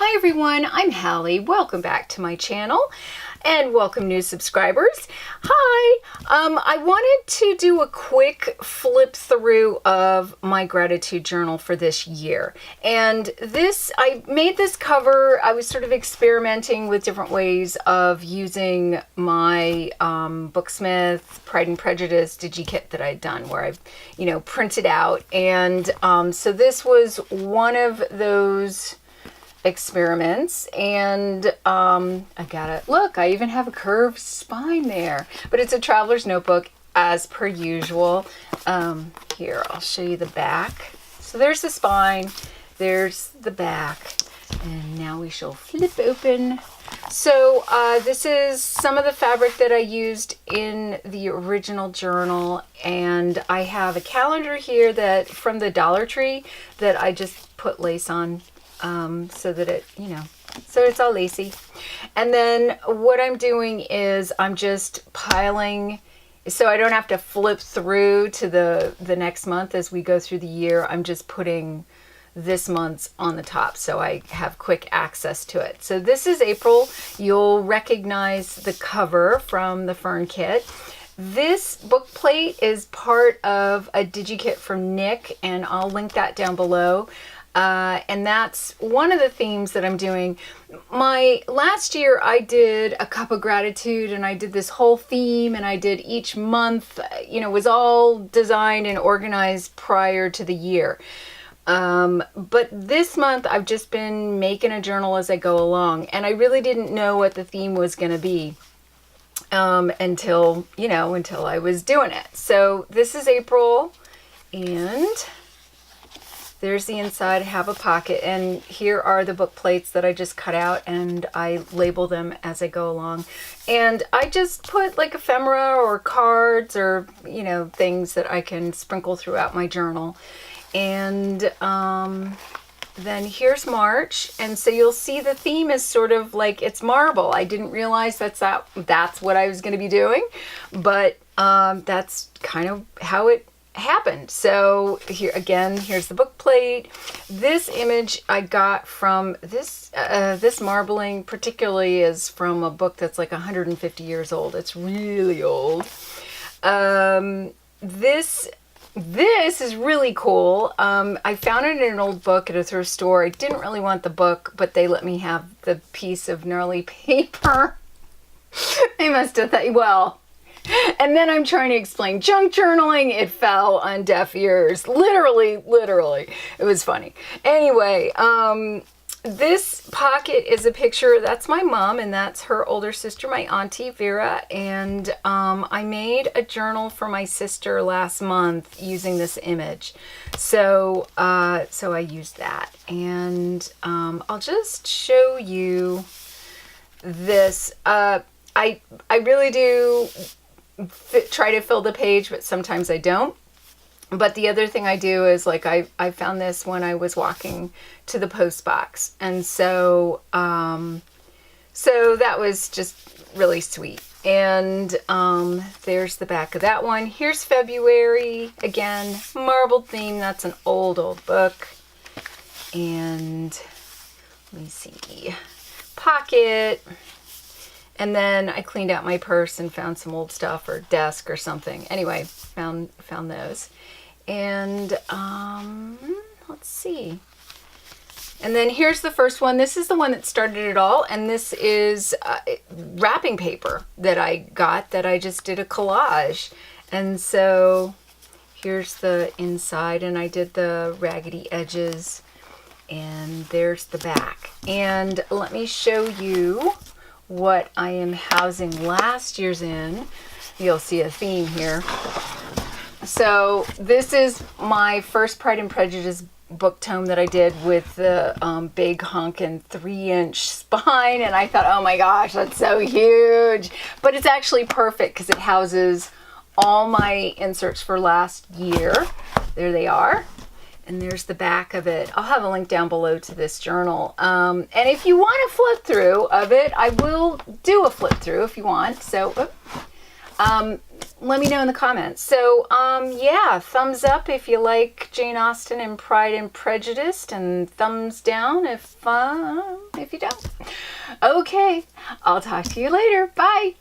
Hi everyone, I'm Hallie. Welcome back to my channel and welcome new subscribers. Hi, I wanted to do a quick flip through of my gratitude journal for this year. And I made this cover. I was sort of experimenting with different ways of using my Booksmith Pride and Prejudice digi-kit that I'd done where I've, printed out. And so this was one of those experiments, and I even have a curved spine there, but it's a traveler's notebook as per usual. Here, I'll show you the back. So there's the spine, there's the back, and now we shall flip open. So this is some of the fabric that I used in the original journal, and I have a calendar here that from the Dollar Tree that I just put lace on so that it, so it's all lacy. And then what I'm doing is I'm just piling, so I don't have to flip through to the next month as we go through the year. I'm just putting this month's on the top so I have quick access to it. So this is April. You'll recognize the cover from the Fern kit. This book plate is part of a digi-kit from Nick, and I'll link that down below. And that's one of the themes that I'm doing. Last year I did a cup of gratitude, and I did this whole theme, and I did each month, it was all designed and organized prior to the year. But this month I've just been making a journal as I go along, and I really didn't know what the theme was going to be until I was doing it. So this is April, and there's the inside. I have a pocket, and here are the book plates that I just cut out, and I label them as I go along. And I just put like ephemera or cards or, things that I can sprinkle throughout my journal. And then here's March, and so you'll see the theme is sort of like it's marble. I didn't realize that's what I was going to be doing, but that's kind of how it happened. So here again, here's the book plate. This image I got from this marbling particularly is from a book that's like 150 years old. It's really old. This is really cool. I found it in an old book at a thrift store. I didn't really want the book, but they let me have the piece of gnarly paper. They must have thought, well. And then I'm trying to explain junk journaling. It fell on deaf ears. Literally. It was funny. Anyway, this pocket is a picture. That's my mom, and that's her older sister, my auntie Vera. And I made a journal for my sister last month using this image. So I used that. And I'll just show you this. I really do try to fill the page, but sometimes I don't. But the other thing I do is I found this when I was walking to the post box, and so that was just really sweet. And there's the back of that one. Here's February again, marbled theme. That's an old book. And let me see, pocket. And then I cleaned out my purse and found some old stuff or desk or something. Anyway, found those. And let's see. And then here's the first one. This is the one that started it all. And this is wrapping paper that I got that I just did a collage. And so here's the inside, and I did the raggedy edges. And there's the back. And let me show you what I am housing last year's in. You'll see a theme here. So this is my first Pride and Prejudice book tome that I did with the big honkin' 3-inch spine, and I thought, oh my gosh, that's so huge. But it's actually perfect because it houses all my inserts for last year. There they are. And there's the back of it. I'll have a link down below to this journal. And if you want a flip through of it, I will do a flip through if you want. So let me know in the comments. So, yeah, thumbs up if you like Jane Austen and Pride and Prejudice, and thumbs down if you don't. Okay, I'll talk to you later. Bye.